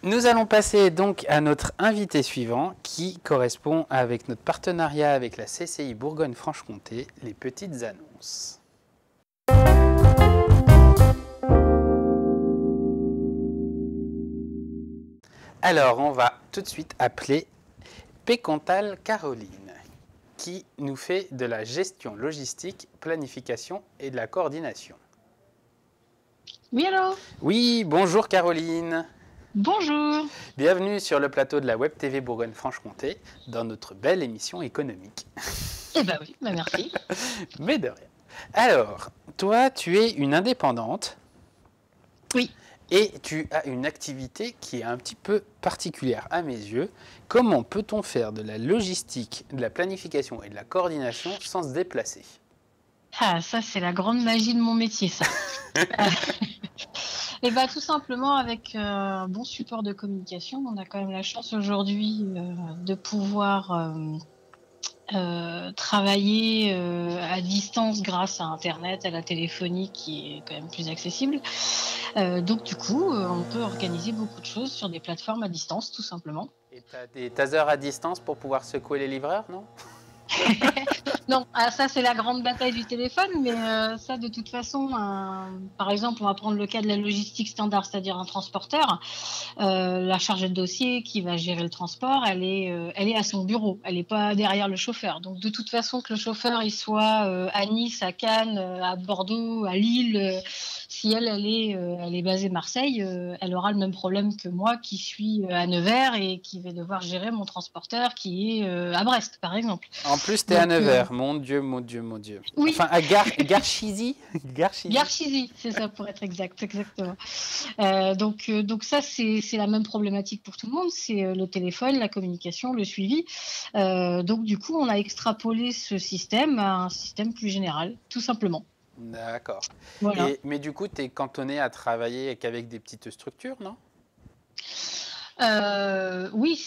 Nous allons passer donc à notre invité suivant qui correspond avec notre partenariat avec la CCI Bourgogne-Franche-Comté, les petites annonces. Alors, on va tout de suite appeler Pécantal Caroline, qui nous fait de la gestion logistique, planification et de la coordination. Oui, allô? Oui, bonjour Caroline. Bonjour. Bienvenue sur le plateau de la Web TV Bourgogne-Franche-Comté dans notre belle émission économique. Eh ben oui, bah merci. Mais de rien. Alors, toi, tu es une indépendante. Oui. Et tu as une activité qui est un petit peu particulière à mes yeux. Comment peut-on faire de la logistique, de la planification et de la coordination sans se déplacer? Ah, ça, c'est la grande magie de mon métier, ça. Et bah, tout simplement avec un bon support de communication. On a quand même la chance aujourd'hui de pouvoir travailler à distance grâce à Internet, à la téléphonie qui est quand même plus accessible. Donc, du coup, on peut organiser beaucoup de choses sur des plateformes à distance, tout simplement. Et tu as des tasers à distance pour pouvoir secouer les livreurs, non? Non, ça c'est la grande bataille du téléphone, mais ça de toute façon, par exemple, on va prendre le cas de la logistique standard, c'est-à-dire un transporteur. La chargée de dossier qui va gérer le transport, elle est à son bureau, elle n'est pas derrière le chauffeur. Donc de toute façon, que le chauffeur il soit à Nice, à Cannes, à Bordeaux, à Lille, si elle est basée Marseille, elle aura le même problème que moi qui suis à Nevers et qui vais devoir gérer mon transporteur qui est à Brest, par exemple. En plus, tu es à Nevers. Mon Dieu, mon Dieu, mon Dieu. Oui. Enfin, à Garchizy. Garchizy, c'est ça pour être exact, exactement. Donc ça, c'est la même problématique pour tout le monde, c'est le téléphone, la communication, le suivi. Donc du coup, on a extrapolé ce système à un système plus général, tout simplement. D'accord. Voilà. Mais du coup, tu es cantonné à travailler qu'avec des petites structures, non? Oui,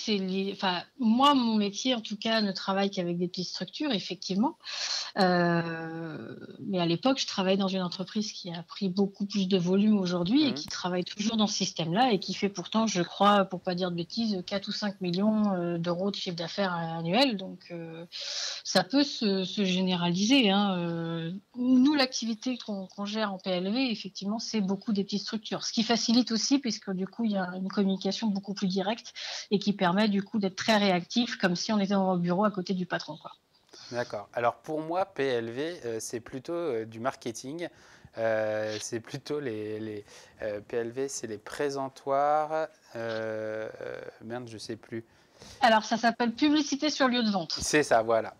enfin, moi, mon métier, en tout cas, ne travaille qu'avec des petites structures, effectivement. Mais à l'époque, je travaillais dans une entreprise qui a pris beaucoup plus de volume aujourd'hui et qui travaille toujours dans ce système-là et qui fait pourtant, je crois, pour pas dire de bêtises, 4 ou 5 millions d'euros de chiffre d'affaires annuel. Donc, ça peut se généraliser, hein. Nous, l'activité qu'on gère en PLV, effectivement, c'est beaucoup des petites structures. Ce qui facilite aussi, puisque du coup, il y a une communication beaucoup plus directe et qui permet du coup d'être très réactif, comme si on était dans un bureau à côté du patron, quoi. D'accord. Alors pour moi, PLV, c'est plutôt du marketing. C'est plutôt les PLV, c'est les présentoirs. Merde, je sais plus. Alors, ça s'appelle publicité sur lieu de vente. C'est ça, voilà.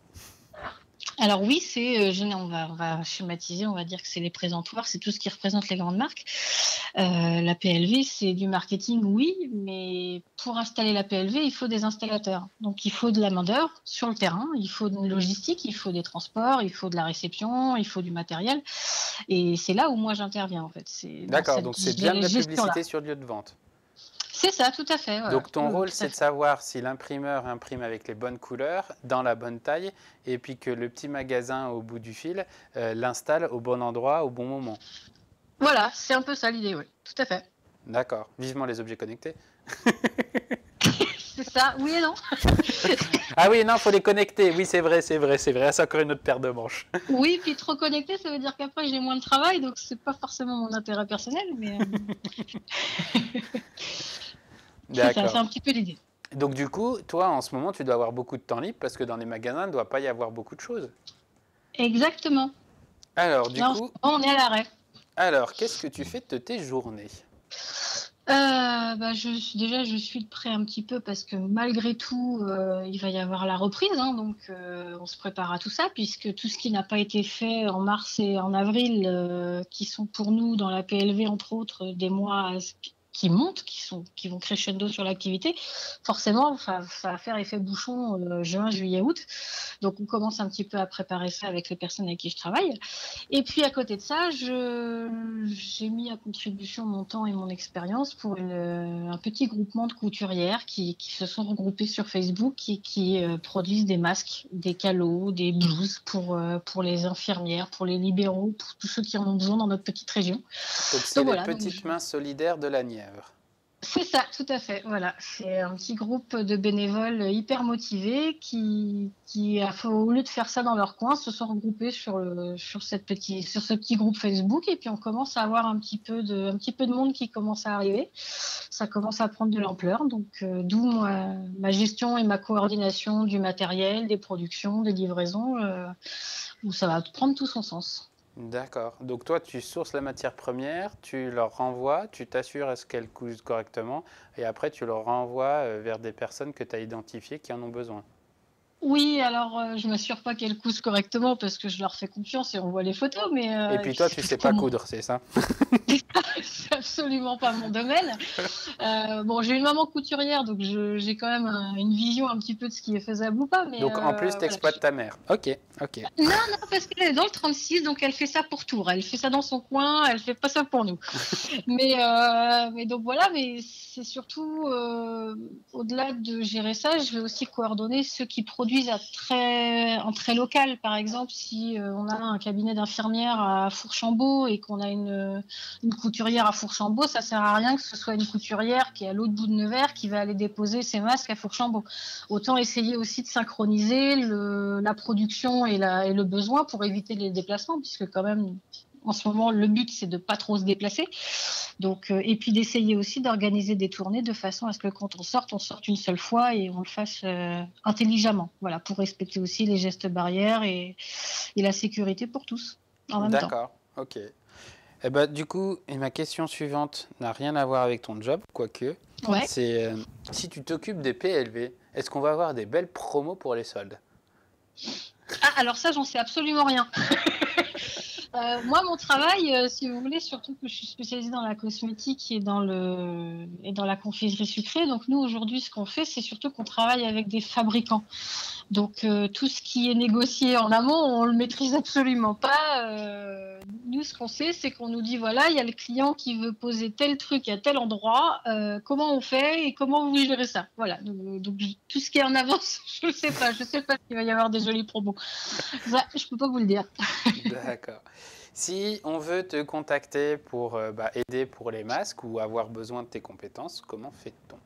Alors oui, on va schématiser, on va dire que c'est les présentoirs, c'est tout ce qui représente les grandes marques. La PLV, c'est du marketing, oui, mais pour installer la PLV, il faut des installateurs. Donc il faut de la main-d'œuvre sur le terrain, il faut de la logistique, il faut des transports, il faut de la réception, il faut du matériel. Et c'est là où moi j'interviens en fait. D'accord, donc c'est bien de la publicité sur lieu de vente. C'est ça, tout à fait. Voilà. Donc ton rôle, c'est de savoir si l'imprimeur imprime avec les bonnes couleurs, dans la bonne taille, et puis que le petit magasin au bout du fil l'installe au bon endroit, au bon moment. Voilà, c'est un peu ça l'idée, oui, tout à fait. D'accord, vivement les objets connectés. C'est ça, oui et non. Ah oui, non, il faut les connecter. Oui, c'est vrai, c'est vrai, c'est vrai. C'est encore une autre paire de manches. Oui, puis trop connecté, ça veut dire qu'après j'ai moins de travail, donc c'est pas forcément mon intérêt personnel, mais c'est ça, c'est un petit peu l'idée. Donc du coup, toi, en ce moment, tu dois avoir beaucoup de temps libre parce que dans les magasins, il ne doit pas y avoir beaucoup de choses. Exactement. Alors, du coup, on est à l'arrêt. Alors, qu'est-ce que tu fais de tes journées? Déjà, je suis de près un petit peu parce que malgré tout, il va y avoir la reprise, hein, donc on se prépare à tout ça, puisque tout ce qui n'a pas été fait en mars et en avril, qui sont pour nous dans la PLV, entre autres, des mois qui montent, qui vont crescendo sur l'activité, forcément, ça va faire effet bouchon juin, juillet, août. Donc, on commence un petit peu à préparer ça avec les personnes avec qui je travaille. Et puis, à côté de ça, j'ai mis à contribution mon temps et mon expérience pour un petit groupement de couturières qui se sont regroupées sur Facebook et qui produisent des masques, des calots, des blouses pour les infirmières, pour les libéraux, pour tous ceux qui en ont besoin dans notre petite région. Donc, c'est les petites mains solidaires de la Nièvre. C'est ça, tout à fait. Voilà, c'est un petit groupe de bénévoles hyper motivés qui au lieu de faire ça dans leur coin, se sont regroupés sur ce petit groupe Facebook et puis on commence à avoir un petit peu de monde qui commence à arriver. Ça commence à prendre de l'ampleur, donc d'où ma gestion et ma coordination du matériel, des productions, des livraisons, où ça va prendre tout son sens. D'accord. Donc toi, tu sources la matière première, tu leur renvoies, tu t'assures à ce qu'elle coûte correctement, et après tu leur renvoies vers des personnes que tu as identifiées qui en ont besoin. Oui, alors je m'assure pas qu'elles cousent correctement parce que je leur fais confiance et on voit les photos, mais Et puis toi, tu sais pas coudre, c'est ça? c'est absolument pas mon domaine. Bon, j'ai une maman couturière, donc j'ai quand même une vision un petit peu de ce qui est faisable ou pas, mais Donc en plus, tu voilà. exploites ta mère. Ok, ok. Non, non, parce qu'elle est dans le 36, donc elle fait ça pour Tours. Elle fait ça dans son coin, elle fait pas ça pour nous. Mais donc voilà, mais c'est surtout au-delà de gérer ça, je vais aussi coordonner ceux qui produisent en très local. Par exemple, si on a un cabinet d'infirmières à Fourchambault et qu'on a une couturière à Fourchambault, ça sert à rien que ce soit une couturière qui est à l'autre bout de Nevers qui va aller déposer ses masques à Fourchambault. Autant essayer aussi de synchroniser la production et le besoin pour éviter les déplacements, puisque quand même, en ce moment, le but, c'est de pas trop se déplacer. Donc, et puis d'essayer aussi d'organiser des tournées de façon à ce que quand on sorte une seule fois et on le fasse intelligemment. Voilà, pour respecter aussi les gestes barrières et la sécurité pour tous en même temps. D'accord, ok. Eh ben, du coup, et ma question suivante n'a rien à voir avec ton job, quoique. Ouais. C'est si tu t'occupes des PLV, est-ce qu'on va avoir des belles promos pour les soldes? Ah, alors ça, j'en sais absolument rien. Moi, mon travail, si vous voulez, surtout que je suis spécialisée dans la cosmétique et dans la confiserie sucrée. Donc nous, aujourd'hui, ce qu'on fait, c'est surtout qu'on travaille avec des fabricants. Donc tout ce qui est négocié en amont, on le maîtrise absolument pas. Nous, ce qu'on sait, c'est qu'on nous dit, voilà, il y a le client qui veut poser tel truc à tel endroit. Comment on fait et comment vous gérez ça? Voilà. Donc tout ce qui est en avance, je ne sais pas. Je sais pas s'il va y avoir des jolis promos. Ça, je peux pas vous le dire. D'accord. Si on veut te contacter pour aider pour les masques ou avoir besoin de tes compétences, comment fait-on?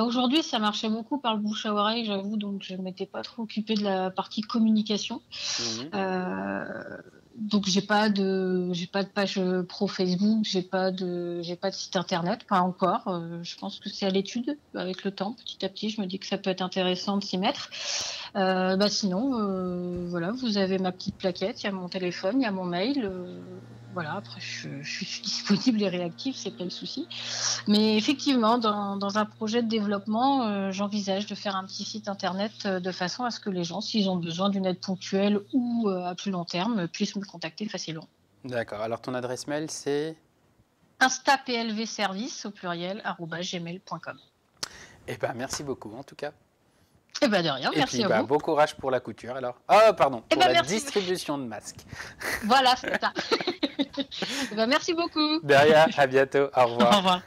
Aujourd'hui, ça marchait beaucoup par le bouche à oreille, j'avoue, donc je ne m'étais pas trop occupée de la partie communication. Donc j'ai pas de page pro Facebook, j'ai pas de site internet, pas encore. Je pense que c'est à l'étude avec le temps, petit à petit. Je me dis que ça peut être intéressant de s'y mettre. Sinon, voilà, vous avez ma petite plaquette, il y a mon téléphone, il y a mon mail. Voilà, après je suis disponible et réactive, c'est pas le souci. Mais effectivement, dans un projet de développement, j'envisage de faire un petit site internet de façon à ce que les gens, s'ils ont besoin d'une aide ponctuelle ou à plus long terme, puissent me contacter facilement. D'accord. Alors ton adresse mail, c'est? instaplvservice au pluriel @gmail.com. Eh ben, merci beaucoup en tout cas. Eh ben de rien, Et merci puis, à vous. bon courage pour la couture alors. Ah, pardon, pour la merci. distribution de masques. Voilà, c'est ça. Merci beaucoup. De rien, à bientôt. Au revoir. Au revoir.